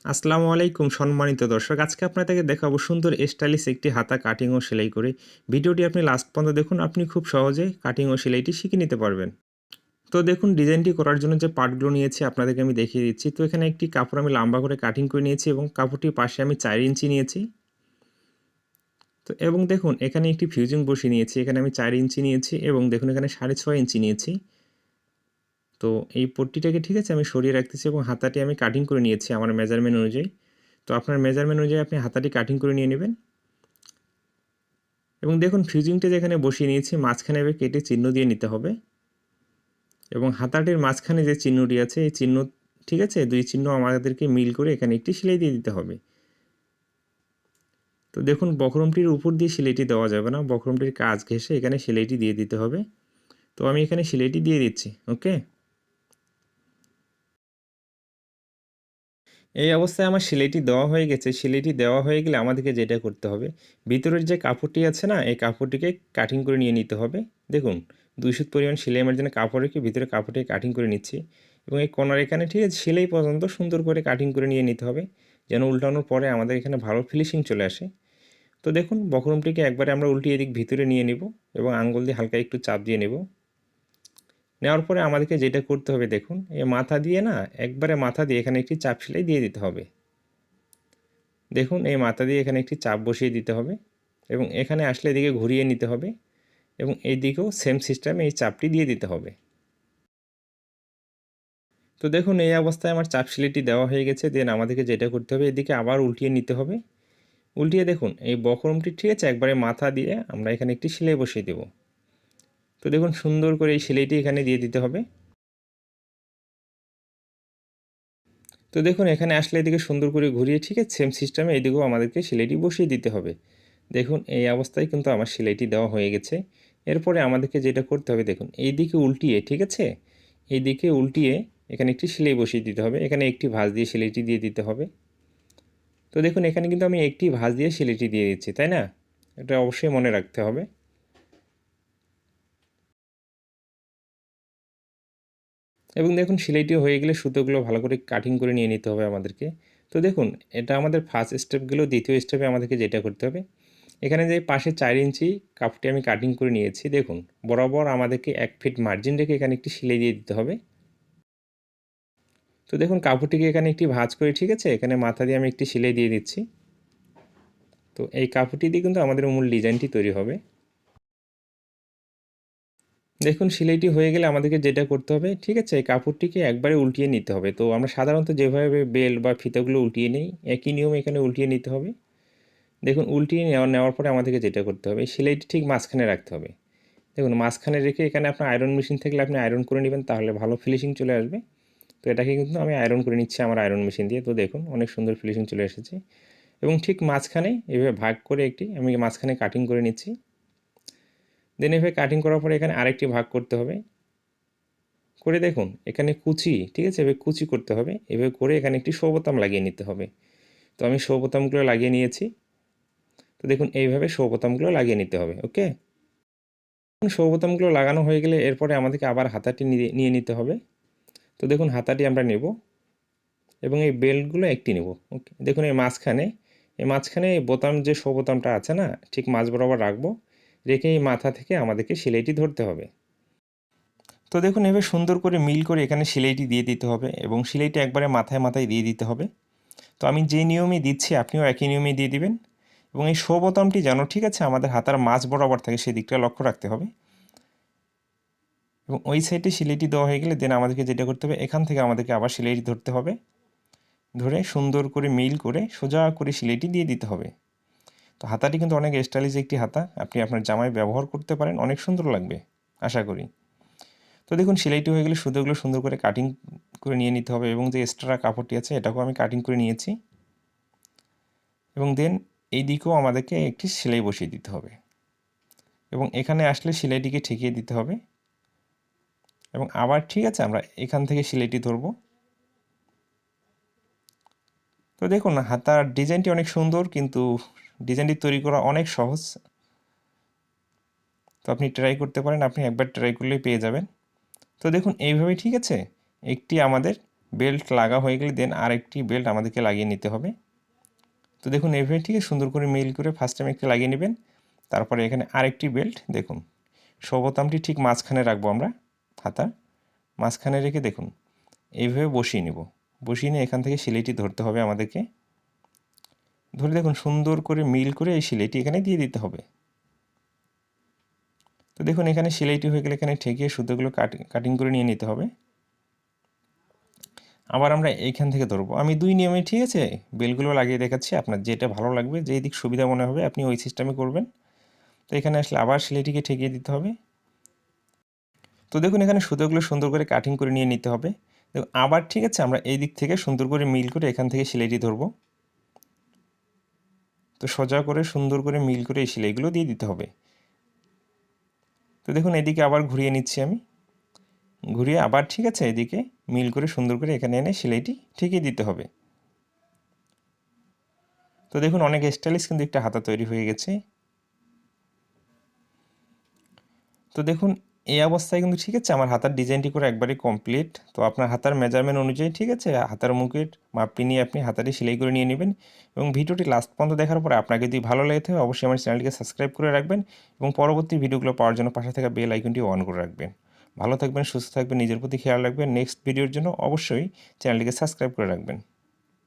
আসসালামু আলাইকুম সম্মানিত দর্শক, আজকে আপনাদেরকে দেখাবো সুন্দর স্টাইলিশ একটি হাতা কাটিং ও সেলাই করে। ভিডিওটি আপনি লাস্ট পর্যন্ত দেখুন, আপনি খুব সহজে কাটিং ও সেলাইটি শিখে নিতে পারবেন। তো দেখুন, ডিজাইনটি করার জন্য যে পার্টগুলো নিয়েছি আপনাদেরকে আমি দেখিয়ে দিচ্ছি। তো এখানে একটি কাপড় আমি লম্বা করে কাটিং করে নিয়েছি এবং কাপড়টির পাশে আমি 4 ইঞ্চি নিয়েছি। তো এবং দেখুন এখানে একটি ফিউজিং বসিয়ে নিয়েছি, এখানে আমি 4 ইঞ্চি নিয়েছি এবং দেখুন এখানে 6.5 ইঞ্চি নিয়েছি। তো এই পট্টিটাকে ঠিক আছে আমি সরিয়ে রাখতেছি এবং হাতাটি আমি কাটিং করে নিয়েছি আমার মেজারমেন্ট অনুযায়ী। তো আপনার মেজারমেন্ট অনুযায়ী আপনি হাতাটি কাটিং করে নিয়ে নেবেন। এবং দেখুন ফিউজিংটা যেখানে বসিয়ে নিয়েছি মাঝখানে এবার কেটে চিহ্ন দিয়ে নিতে হবে এবং হাতাটির মাঝখানে যে চিহ্নটি আছে এই চিহ্ন ঠিক আছে, দুই চিহ্ন আমাদেরকে মিল করে এখানে একটি সেলাই দিয়ে দিতে হবে। তো দেখুন বক্রমটির উপর দিয়ে সেলাইটি দেওয়া যাবে না, বক্রমটির কাজ ঘেঁষে এখানে সেলাইটি দিয়ে দিতে হবে। তো আমি এখানে সেলাইটি দিয়ে দিচ্ছি। ওকে, এই অবস্থায় আমার সেলাইটি দেওয়া হয়ে গেছে। সেলাইটি দেওয়া হয়ে গেলে আমাদেরকে যেটা করতে হবে, ভিতরের যে কাপড়টি আছে না এই কাপড়টিকে কাটিং করে নিয়ে নিতে হবে। দেখুন 2 সুত পরিমাণ সেলাই আমার জন্য কাপড় রেখে ভিতরে কাপড়টিকে কাটিং করে নিচ্ছি এবং এই কোণার এখানে ঠিক আছে সেলাই পর্যন্ত সুন্দর করে কাটিং করে নিয়ে নিতে হবে, যেন উল্টানোর পরে আমাদের এখানে ভালো ফিনিশিং চলে আসে। তো দেখুন বক্রমটিকে একবারে আমরা উল্টিয়ে এদিক ভিতরে নিয়ে নিব এবং আঙ্গুল দিয়ে হালকা একটু চাপ দিয়ে নেব। নেওয়ার পরে আমাদেরকে যেটা করতে হবে, দেখুন এই মাথা দিয়ে না একবারে মাথা দিয়ে এখানে একটি চাপ সেলাই দিয়ে দিতে হবে। দেখুন এই মাথা দিয়ে এখানে একটি চাপ বসিয়ে দিতে হবে এবং এখানে আসলে এদিকে ঘুরিয়ে নিতে হবে এবং এই দিকেও সেম সিস্টেমে এই চাপটি দিয়ে দিতে হবে। তো দেখুন এই অবস্থায় আমার চাপ সেলাইটি দেওয়া হয়ে গেছে। দেন আমাদেরকে যেটা করতে হবে, এদিকে আবার উল্টিয়ে নিতে হবে। উল্টিয়ে দেখুন এই বক্রমটি ঠিক আছে একবারে মাথা দিয়ে আমরা এখানে একটি সেলাই বসিয়ে দেব। তো দেখুন সুন্দর করে এই সেলাইটি এখানে দিয়ে দিতে হবে। তো দেখুন এখানে আসলে এদিকে সুন্দর করে ঘুরিয়ে ঠিক আছে সেম সিস্টেমে এদিকেও আমাদেরকে সেলাইটি বসিয়ে দিতে হবে। দেখুন এই অবস্থায় কিন্তু আমার সেলাইটি দেওয়া হয়ে গেছে। এরপরে আমাদেরকে যেটা করতে হবে, দেখুন এই দিকে উল্টিয়ে ঠিক আছে এই দিকে উল্টিয়ে এখানে একটি সেলাই বসিয়ে দিতে হবে। এখানে একটি ভাঁজ দিয়ে সেলাইটি দিয়ে দিতে হবে। তো দেখুন এখানে কিন্তু আমি একটি ভাঁজ দিয়ে সেলাইটি দিয়ে দিচ্ছি, তাই না? এটা অবশ্যই মনে রাখতে হবে। এবং দেখুন সেলাইটিও হয়ে গেলে সুতোগুলো ভালো করে কাটিং করে নিয়ে নিতে হবে আমাদেরকে। তো দেখুন এটা আমাদের ফার্স্ট স্টেপ গেলেও দ্বিতীয় স্টেপে আমাদেরকে যেটা করতে হবে, এখানে যে পাশে 4 ইঞ্চি কাপড়টি আমি কাটিং করে নিয়েছি, দেখুন বরাবর আমাদেরকে 1 ফিট মার্জিন রেখে এখানে একটি সেলাই দিয়ে দিতে হবে। তো দেখুন কাপড়টিকে এখানে একটি ভাঁজ করে ঠিক আছে এখানে মাথা দিয়ে আমি একটি সেলাই দিয়ে দিচ্ছি। তো এই কাপড়টি দিয়ে কিন্তু আমাদের মূল ডিজাইনটি তৈরি হবে। দেখুন সেলাইটি হয়ে গেলে আমাদেরকে যেটা করতে হবে, ঠিক আছে এই কাপড়টিকে একবারে উল্টিয়ে নিতে হবে। তো আমরা সাধারণত যেভাবে বেল্ট বা ফিতাগুলো উল্টিয়ে নিই একই নিয়মে এখানে উল্টিয়ে নিতে হবে। দেখুন উল্টিয়ে নেওয়ার পরে আমাদেরকে যেটা করতে হবে, সেলাইটি ঠিক মাঝখানে রাখতে হবে। দেখুন মাঝখানে রেখে এখানে আপনার আয়রন মেশিন থাকলে আপনি আয়রন করে নেবেন, তাহলে ভালো ফিনিশিং চলে আসবে। তো এটাকে কিন্তু আমি আয়রন করে নিচ্ছি আমার আয়রন মেশিন দিয়ে। তো দেখুন অনেক সুন্দর ফিনিশিং চলে এসেছে এবং ঠিক মাঝখানে এভাবে ভাগ করে একটি আমি মাঝখানে কাটিং করে নিচ্ছি। দেন এভাবে কাটিং করার পরে এখানে আরেকটি ভাগ করতে হবে। করে দেখুন এখানে কুচি ঠিক আছে এভাবে কুচি করতে হবে, এভাবে করে এখানে একটি শো বোতাম লাগিয়ে নিতে হবে। তো আমি শো বোতামগুলো লাগিয়ে নিয়েছি। তো দেখুন এইভাবে শো বোতামগুলো লাগিয়ে নিতে হবে। ওকে, শো বোতামগুলো লাগানো হয়ে গেলে এরপরে আমাদেরকে আবার হাতাটি নিয়ে নিতে হবে। তো দেখুন হাতাটি আমরা নেব এবং এই বেল্টগুলো একটি নেব। ওকে, দেখুন এই মাঝখানে এই বোতাম যে শো বোতামটা আছে না ঠিক মাঝ বরাবর রাখবো, রেখে এই মাথা থেকে আমাদেরকে সেলাইটি ধরতে হবে। তো দেখুন এভাবে সুন্দর করে মিল করে এখানে সেলাইটি দিয়ে দিতে হবে এবং সেলাইটি একবারে মাথায় মাথায় দিয়ে দিতে হবে। তো আমি যে নিয়মে দিচ্ছি আপনিও একই নিয়মেই দিয়ে দিবেন এবং এই শো বোতামটি যেন ঠিক আছে আমাদের হাতার মাঝ বরাবর থাকে সেই দিকটা লক্ষ্য রাখতে হবে। এবং ওই সাইডে সেলাইটি দেওয়া হয়ে গেলে দেন আমাদেরকে যেটা করতে হবে, এখান থেকে আমাদেরকে আবার সেলাইটি ধরতে হবে। ধরে সুন্দর করে মিল করে সোজা করে সেলাইটি দিয়ে দিতে হবে। তো হাতাটি কিন্তু অনেক স্টাইলিশ একটি হাতা, আপনি আপনার জামায় ব্যবহার করতে পারেন, অনেক সুন্দর লাগবে আশা করি। তো দেখুন সেলাইটি হয়ে গেলে সুতোগুলো সুন্দর করে কাটিং করে নিয়ে নিতে হবে এবং যে এক্সট্রা কাপড়টি আছে এটাকেও আমি কাটিং করে নিয়েছি এবং দেন এই দিকেও আমাদেরকে একটি সেলাই বসিয়ে দিতে হবে এবং এখানে আসলে সেলাইটিকে ঠেকিয়ে দিতে হবে এবং আবার ঠিক আছে আমরা এখান থেকে সেলাইটি ধরবো। তো দেখুন হাতার ডিজাইনটি অনেক সুন্দর, কিন্তু ডিজাইনটি তৈরি করা অনেক সহজ। তো আপনি ট্রাই করতে পারেন, আপনি একবার ট্রাই করলেই পেয়ে যাবেন। তো দেখুন এইভাবে ঠিক আছে একটি আমাদের বেল্ট লাগা হয়ে গেলে দেন আরেকটি বেল্ট আমাদেরকে লাগিয়ে নিতে হবে। তো দেখুন এইভাবে ঠিক সুন্দর করে মিল করে ফার্স্ট টাইম একটি লাগিয়ে নেবেন। তারপরে এখানে আরেকটি বেল্ট দেখুন বোতামটি ঠিক মাঝখানে রাখবো আমরা, হাতার মাঝখানে রেখে দেখুন এইভাবে বসিয়ে নেব। বসিয়ে নিয়ে এখান থেকে সেলাইটি ধরতে হবে আমাদেরকে। ধরে দেখুন সুন্দর করে মিল করে এই সেলাইটি এখানে দিয়ে দিতে হবে। তো দেখুন এখানে সেলাইটি হয়ে গেলে এখানে ঠেকিয়ে সুতোগুলো কাটিং করে নিয়ে নিতে হবে। আবার আমরা এইখান থেকে ধরবো। আমি 2 নিয়মে ঠিক আছে বেলগুলো লাগিয়ে দেখাচ্ছি, আপনার যেটা ভালো লাগবে, যেই দিক সুবিধা মনে হবে আপনি ওই সিস্টেমে করবেন। তো এখানে আসলে আবার সেলাইটিকে ঠেকিয়ে দিতে হবে। তো দেখুন এখানে সুতোগুলো সুন্দর করে কাটিং করে নিয়ে নিতে হবে। দেখুন আবার ঠিক আছে আমরা এই দিক থেকে সুন্দর করে মিল করে এখান থেকে সেলাইটি ধরবো। তো সোজা করে সুন্দর করে মিল করে এই সেলাইগুলো দিয়ে দিতে হবে। তো দেখুন এদিকে আবার ঘুরিয়ে নিচ্ছি আমি, ঘুরিয়ে আবার ঠিক আছে এদিকে মিল করে সুন্দর করে এখানে এনে সেলাইটি ঠেকিয়ে দিতে হবে। তো দেখুন অনেক স্টাইলিশ কিন্তু একটা হাতা তৈরি হয়ে গেছে। তো দেখুন এই অবস্থায় কিন্তু ঠিক আছে আমার হাতার ডিজাইনটি করে একবারে কমপ্লিট। তো আপনার হাতার মেজারমেন্ট অনুযায়ী ঠিক আছে হাতার মুখের মাপটি নিয়ে আপনি হাতাটি সেলাই করে নিয়ে নেবেন। এবং ভিডিওটি লাস্ট পর্যন্ত দেখার পরে আপনাকে যদি ভালো লাগে থাকে অবশ্যই আমার চ্যানেলটিকে সাবস্ক্রাইব করে রাখবেন এবং পরবর্তী ভিডিওগুলো পাওয়ার জন্য পাশে থাকা বেল আইকনটি অন করে রাখবেন। ভালো থাকবেন, সুস্থ থাকবেন, নিজের প্রতি খেয়াল রাখবেন। নেক্সট ভিডিওর জন্য অবশ্যই চ্যানেলটিকে সাবস্ক্রাইব করে রাখবেন।